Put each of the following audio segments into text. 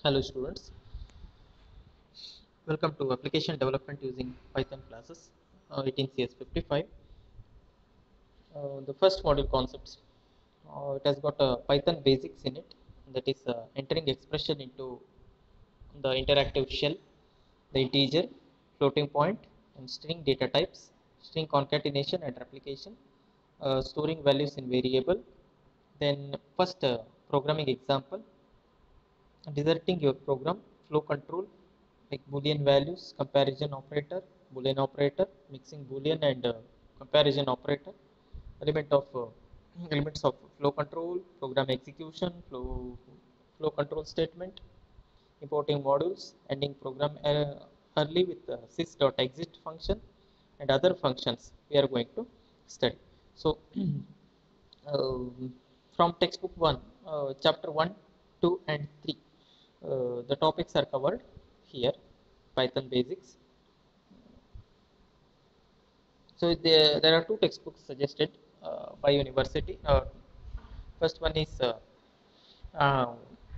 Hello students, welcome to application development using Python classes 18 CS55. The first module concepts, it has got Python basics in it, that is entering expression into the interactive shell, the integer, floating point and string data types, string concatenation and replication, storing values in variable. Then first programming example, deserting your program, flow control like boolean values, comparison operator, boolean operator, mixing boolean and comparison operator, element of elements of flow control, program execution, flow control statement, importing modules, ending program early with sys.exit function and other functions we are going to study. So from textbook 1, chapter 1, 2 and 3, the topics are covered here. Python basics. So there are two textbooks suggested by university. First one is uh,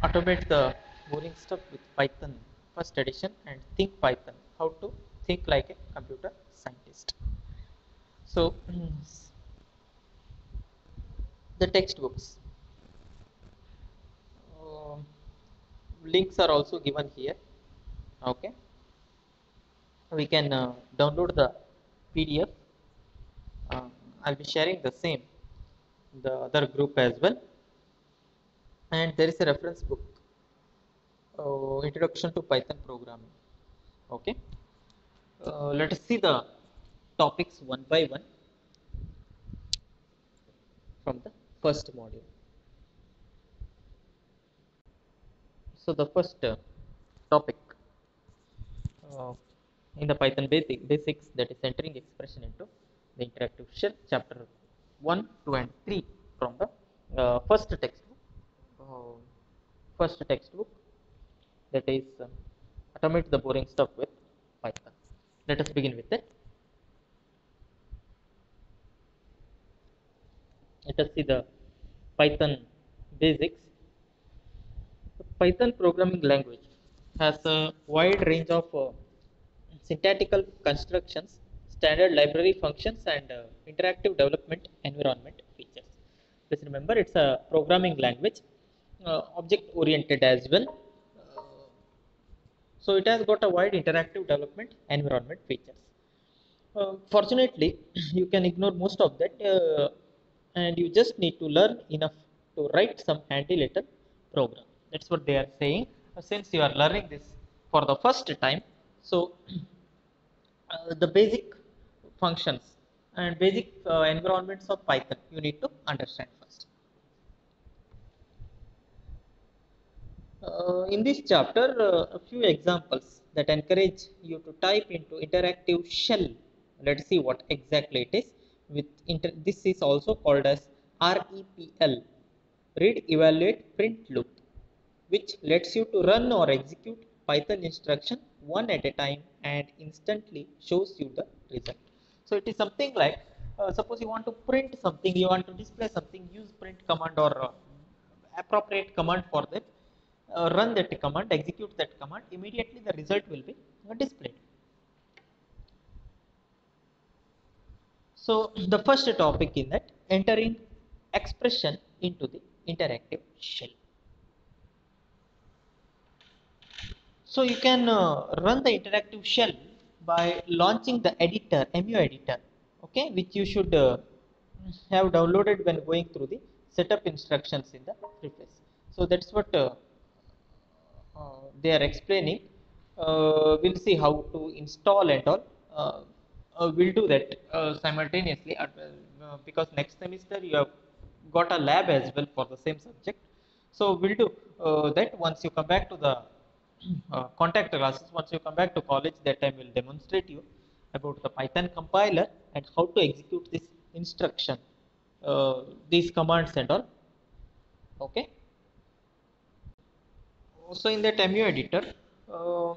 automate the boring stuff with Python, first edition, and think Python, how to think like a computer scientist. So the textbooks, uh, links are also given here. Okay, we can download the PDF. uh, I'll be sharing the same the other group as well, and there is a reference book, introduction to Python programming. Okay, let us see the topics one by one from the first module. So the first topic uh, in the Python basics, that is entering expression into the interactive shell, chapter 1, 2 and 3 from the first textbook. Uh, first textbook, that is automate the boring stuff with Python. Let us begin with it. Let us see the Python basics. The Python programming language has a wide range of syntactical constructions, standard library functions, and interactive development environment features. Please remember, it's a programming language, object-oriented as well. So it has got a wide interactive development environment features. Fortunately, you can ignore most of that, and you just need to learn enough to write some handy little program. That's what they are saying. Since you are learning this for the first time, so the basic functions and basic environments of Python you need to understand first. In this chapter, a few examples that encourage you to type into interactive shell. Let's see what exactly it is. This is also called as REPL, read, evaluate, print loop, which lets you to run or execute Python instruction one at a time and instantly shows you the result. So it is something like, suppose you want to print something, you want to display something, use print command or appropriate command for that. Run that command, execute that command, immediately the result will be displayed. So the first topic in that, entering expression into the interactive shell. So you can run the interactive shell by launching the editor, MU editor, okay, which you should have downloaded when going through the setup instructions in the preface. So that's what they are explaining. We'll see how to install and all. We'll do that simultaneously because next semester you have got a lab as well for the same subject. So we'll do that once you come back to the contact classes. Once you come back to college, that time we'll demonstrate you about the Python compiler and how to execute this instruction, these commands and all. Okay. So in that MU editor, uh,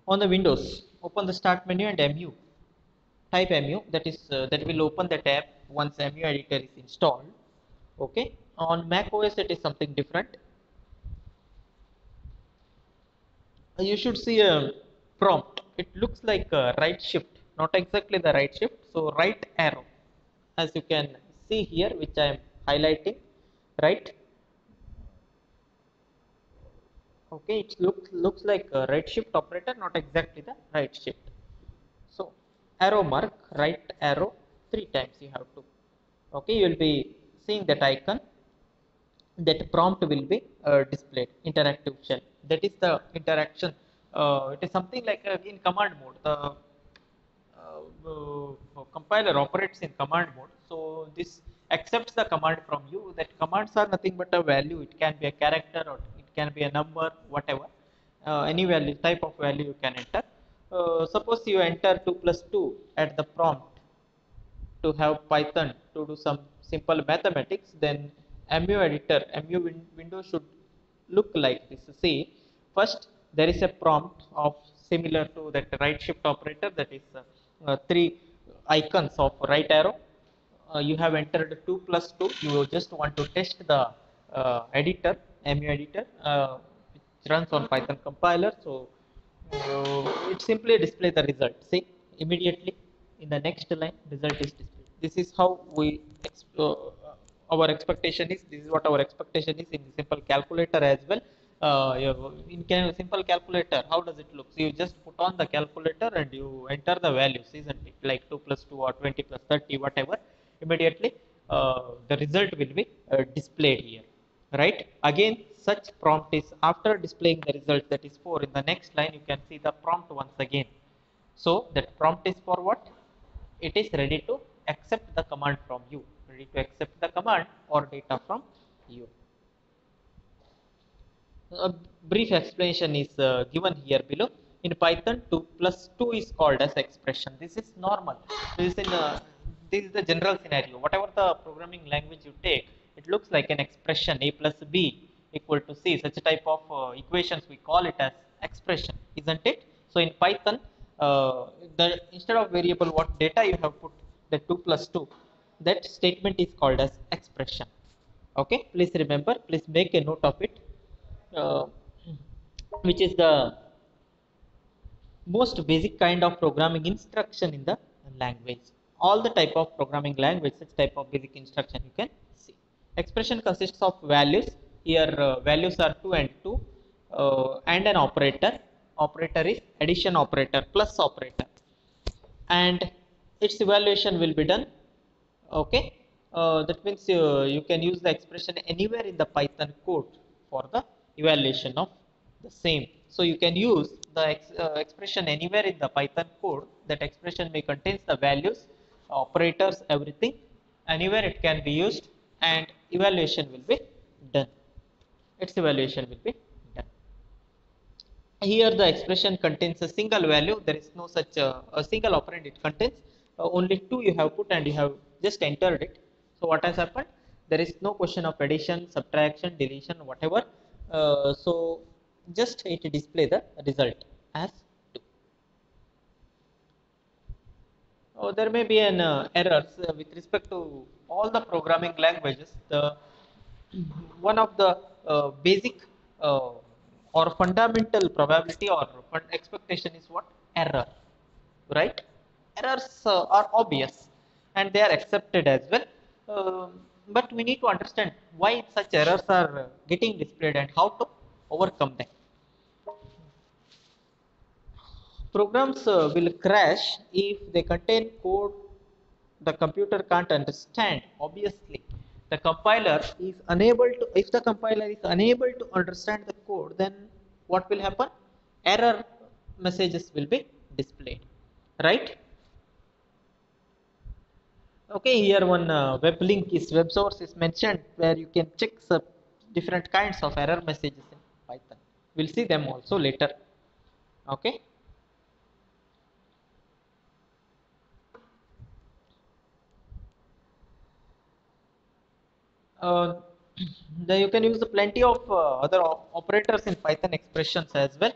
on the Windows, open the Start menu and MU. Type MU. That will open the tab once MU editor is installed. Okay. On Mac OS, it is something different. You should see a prompt. It looks like a right shift, not exactly the right shift. So right arrow, as you can see here, which I am highlighting, right? Okay, it looks like a right shift operator, not exactly the right shift. So arrow mark, right arrow, three times you have to. Okay, you will be seeing that icon. That prompt will be displayed. Interactive shell. That is the interaction. It is something like in command mode. The compiler operates in command mode. So this accepts the command from you. That commands are nothing but a value. It can be a character or it can be a number, whatever. Any value, type of value you can enter. Suppose you enter 2 plus 2 at the prompt to have Python to do some simple mathematics, then mu editor, window should look like this. See, first there is a prompt of similar to that right shift operator, that is three icons of right arrow. You have entered 2 plus 2. You just want to test the editor, mu editor, which runs on Python compiler. So it simply display the result. See, immediately in the next line, result is displayed. This is how our expectation is. This is what our expectation is in the simple calculator as well. In simple calculator, how does it look? So you just put on the calculator and you enter the values, isn't it? Like 2 plus 2 or 20 plus 30, whatever. Immediately, the result will be displayed here, right? Again, such prompt is after displaying the result, that is 4. In the next line, you can see the prompt once again. So that prompt is for what? It is ready to accept the command from you, ready to accept the command or data from you. A brief explanation is given here below. In Python, 2 plus 2 is called as expression. This is normal. This is the general scenario. Whatever the programming language you take, it looks like an expression. A plus B equal to C. Such a type of equations, we call it as expression, isn't it? So in Python, instead of variable what data you have put, the 2 plus 2, that statement is called as expression. Okay, please remember, please make a note of it, uh, which is the most basic kind of programming instruction in the language. All the type of programming language, such type of basic instruction you can see. Expression consists of values. Here values are 2 and 2, and an operator. Operator is addition operator, plus operator, and its evaluation will be done. Okay, that means you can use the expression anywhere in the Python code for the evaluation of the same. So you can use the expression anywhere in the Python code. That expression may contains the values, operators, everything. Anywhere it can be used, and evaluation will be done. Its evaluation will be done. Here the expression contains a single value. There is no such a single operand. It contains only 2 you have put and you have just entered it. So what has happened? There is no question of addition, subtraction, deletion, whatever. So just it display the result as 2. There may be an errors with respect to all the programming languages. The one of the basic uh, or fundamental probability or expectation is what? Error, right? Errors are obvious and they are accepted as well. But we need to understand why such errors are getting displayed and how to overcome them. Programs will crash if they contain code the computer can't understand. Obviously, the compiler is unable to, if the compiler is unable to understand the code, then what will happen? Error messages will be displayed, right? Okay, here one web link is web source is mentioned where you can check some different kinds of error messages in Python. We'll see them also later. Okay. uh, then you can use plenty of other operators in Python expressions as well.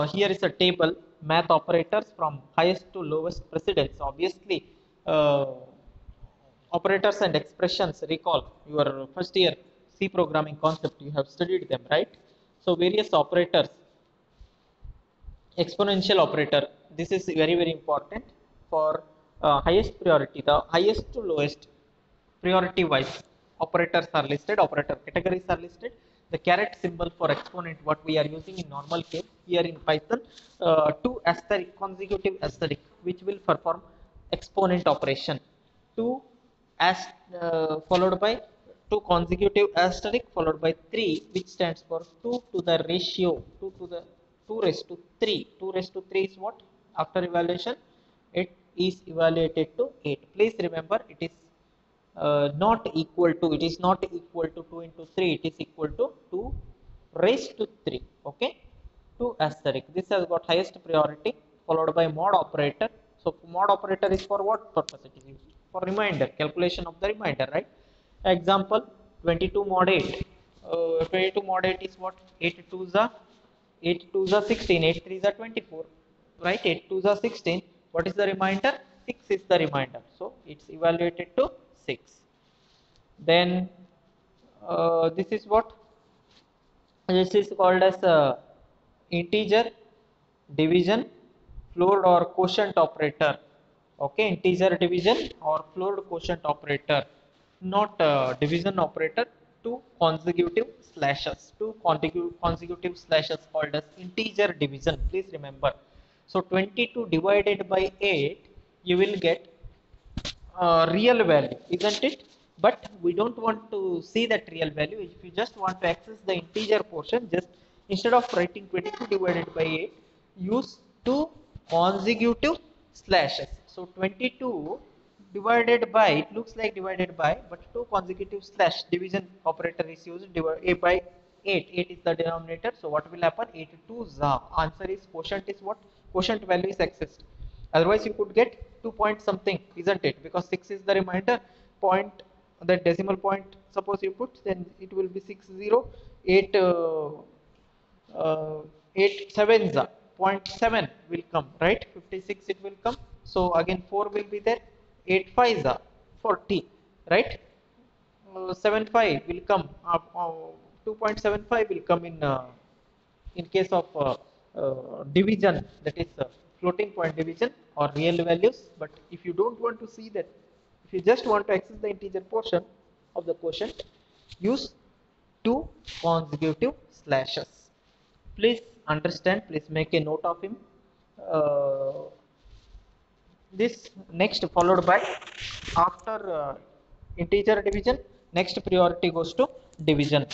Here is a table, math operators from highest to lowest precedence. Obviously, uh, operators and expressions, recall your first year C programming concept, you have studied them, right? So various operators exponential operator. This is very important for highest priority. The highest to lowest priority wise operators are listed, operator categories are listed. The caret symbol for exponent, what we are using in normal case, here in Python, two asterisk, consecutive asterisk, which will perform exponent operation. Two as followed by two consecutive asterisk followed by 3, which stands for 2 to the ratio 2 to the 2 raised to 3. 2 raised to 3 is what? After evaluation, it is evaluated to 8. Please remember, it is not equal to, it is not equal to 2 into 3, it is equal to 2 raised to 3. Okay, 2 asterisk. This has got highest priority, followed by mod operator. So mod operator is for what purpose it is used? For reminder, calculation of the reminder, right? Example 22 mod 8. 22 mod 8 is what? 8 2s are 8 2s are 16, 8 3s are 24, right? 8 2s are 16. What is the reminder? 6 is the reminder, so it's evaluated to 6. Then this is what? This is called as integer division floor or quotient operator. Okay, integer division or floor quotient operator, not division operator. Two consecutive slashes, two consecutive slashes called as integer division. Please remember. So 22 divided by 8, you will get real value, isn't it? But we don't want to see that real value. If you just want to access the integer portion, just instead of writing 22 divided by 8, use two consecutive slashes. So 22 divided by, it looks like divided by, but two consecutive slash division operator is used. Divide by 8, 8 is the denominator. So what will happen? 8 to za. Answer is quotient is what? Quotient value is accessed. Otherwise you could get 2 point something, isn't it? Because 6 is the remainder point, the decimal point suppose you put, then it will be 60, 8 8 sevens are 0.7 will come, right? 56 it will come. So again 4 will be there. 8 fives are 40, right? 75 will come. 2.75 will come in case of division, that is floating point division or real values. But if you don't want to see that, if you just want to access the integer portion of the quotient, use two consecutive slashes. Please understand, please make a note of him. uh, this next followed by, after integer division, next priority goes to division.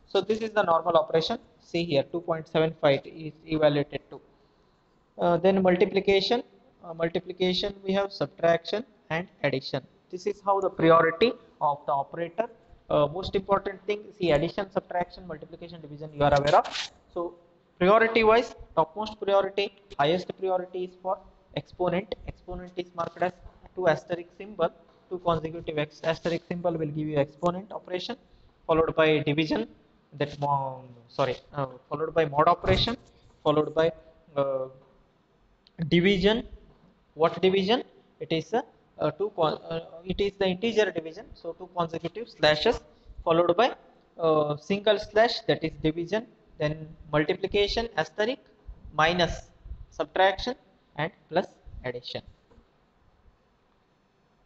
So this is the normal operation. See here, 2.75 is evaluated to. Then multiplication. Multiplication we have subtraction and addition. This is how the priority of the operator. Most important thing, see, addition, subtraction, multiplication, division, you are aware of. So priority wise, topmost priority, highest priority is for exponent. Exponent is marked as two asterisk symbol. Two consecutive asterisk symbol will give you exponent operation, followed by division, that followed by mod operation, followed by uh, division. What division? It is it is the integer division. So two consecutive slashes followed by single slash, that is division. Then multiplication asterisk, minus subtraction, and plus addition.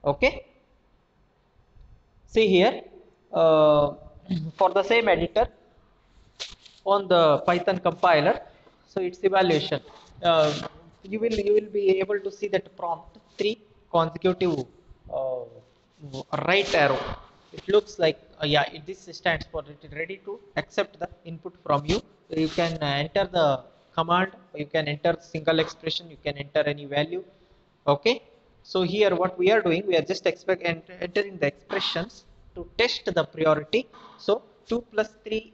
Okay, see here, uh, for the same editor on the Python compiler. So its evaluation, you will be able to see that prompt three consecutive uh, right arrow. It looks like yeah, this stands for it is ready to accept the input from you. So you can enter the command, you can enter single expression, you can enter any value. Okay, so here what we are doing, we are just entering the expressions to test the priority. So 2 plus 3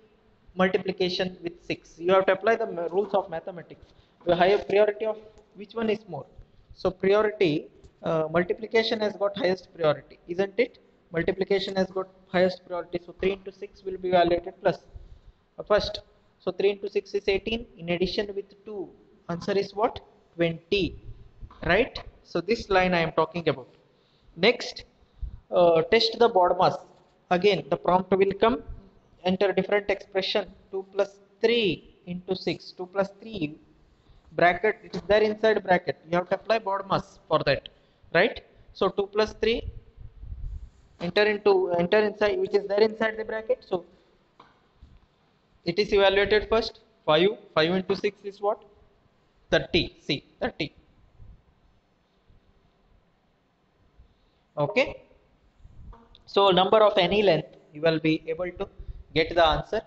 multiplication with 6, you have to apply the rules of mathematics. The higher priority of which one is more? So priority, multiplication has got highest priority, isn't it? Multiplication has got highest priority, so 3 into 6 will be evaluated plus first. So 3 into 6 is 18, in addition with 2, answer is what? 20, right? So this line I am talking about. Next, test the BODMAS. Again the prompt will come, enter different expression. 2 plus 3 into 6, 2 plus 3 bracket, it is there inside bracket, you have to apply BODMAS for that, right? So 2 plus 3 enter inside, which is there inside the bracket. So it is evaluated first. 5 into 6 is what? 30. See, 30. Okay. So number of any length, you will be able to get the answer.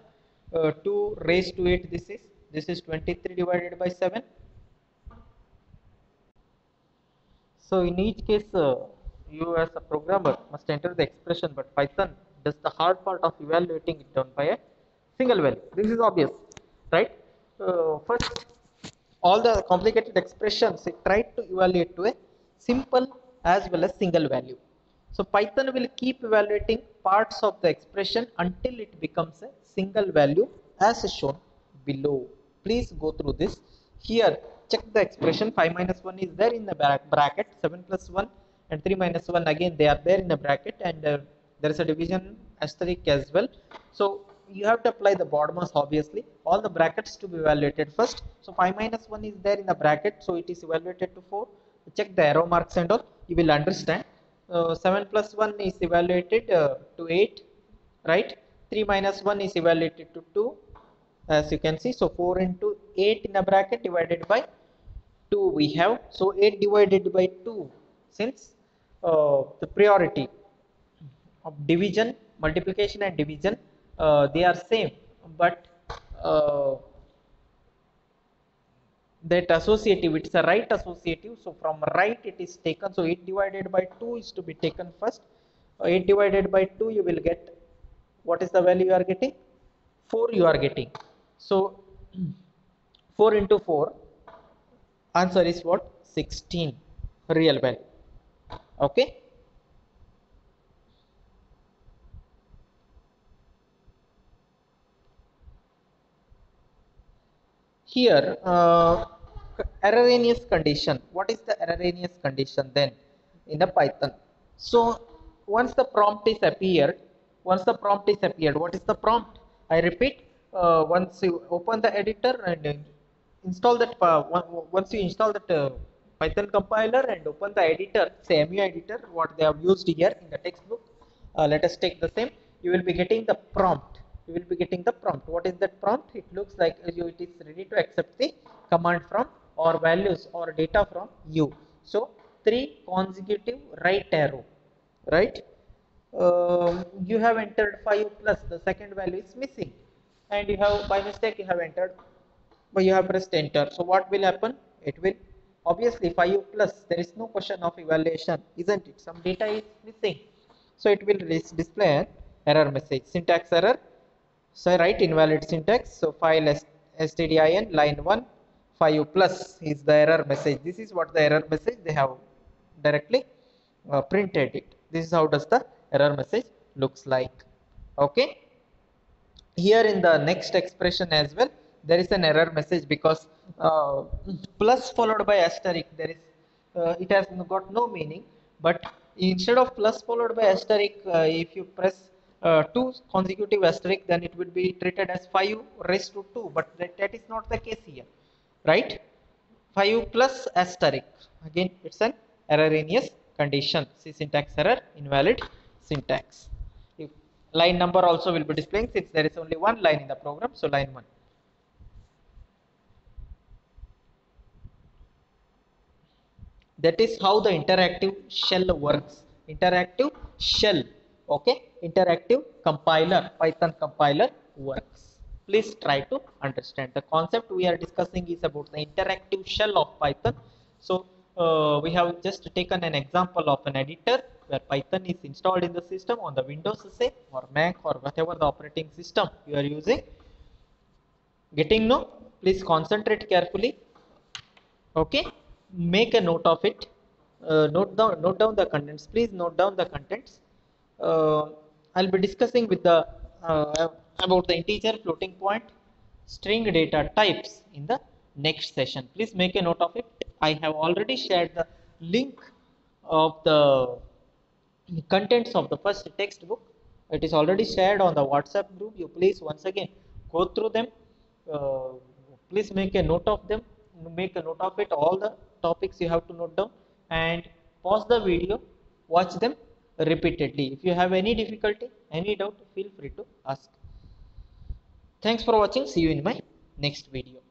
2 raised to 8, this is 23 divided by 7. So in each case, you as a programmer must enter the expression, but Python does the hard part of evaluating it down by a single value. This is obvious, right? First, all the complicated expressions it tried to evaluate to a simple as well as single value. So Python will keep evaluating parts of the expression until it becomes a single value as shown below. Please go through this. Here, check the expression. 5 minus 1 is there in the bracket. 7 plus 1 and 3 minus 1 again they are there in the bracket, and there is a division asterisk as well. So you have to apply the BODMAS obviously. All the brackets to be evaluated first. So 5 minus 1 is there in the bracket, so it is evaluated to 4. Check the arrow marks and all, you will understand. 7 plus 1 is evaluated to 8, right? 3 minus 1 is evaluated to 2, as you can see. So 4 into 8 in a bracket divided by 2 we have. So 8 divided by 2, since the priority of division, multiplication and division, they are same, but uh, that associative, it's a right associative, so from right it is taken. So 8 divided by 2 is to be taken first. 8 divided by 2 you will get, what is the value you are getting? 4 you are getting. So 4 into 4, answer is what? 16 real value. Okay. Here, erroneous condition. What is the erroneous condition then in the Python? So once the prompt is appeared, what is the prompt? I repeat, once you open the editor and install that, once you install that Python compiler and open the editor, say MU editor, what they have used here in the textbook, let us take the same. You will be getting the prompt. What is that prompt? It looks like it is ready to accept the command from or values or data from you. So 3 consecutive right arrow, right? You have entered 5 plus, the second value is missing, and you have by mistake you have entered, but you have pressed enter. So what will happen? It will obviously 5 plus, there is no question of evaluation, isn't it? Some data is missing, so it will display an error message, syntax error. So write invalid syntax. So file stdin line 1 5 plus is the error message. This is what the error message they have directly printed it. This is how does the error message looks like. Okay. Here in the next expression as well, there is an error message because plus followed by asterisk, there is it has got no meaning. But instead of plus followed by asterisk, if you press 2 consecutive asterisk, then it will be treated as 5 raised to 2, but that is not the case here, right? 5 plus asterisk, again it's an erroneous condition. See, syntax error, invalid syntax. If line number also will be displaying, since there is only one line in the program, so line 1. That is how the interactive shell works. Interactive shell, okay? Interactive compiler, Python compiler works. Please try to understand. The concept we are discussing is about the interactive shell of Python. So we have just taken an example of an editor where Python is installed in the system on the Windows, say, or Mac, or whatever the operating system you are using. Getting no? Please concentrate carefully. Okay, make a note of it. Note down the contents. Please note down the contents. I'll be discussing with the about the integer, floating point, string data types in the next session. Please make a note of it. I have already shared the link of the contents of the first textbook. It is already shared on the WhatsApp group. You please once again go through them. Uh, Please make a note of them. make a note of it, all the topics you have to note down, and pause the video, watch them repeatedly. If you have any difficulty, any doubt, feel free to ask. Thanks for watching. See you in my next video.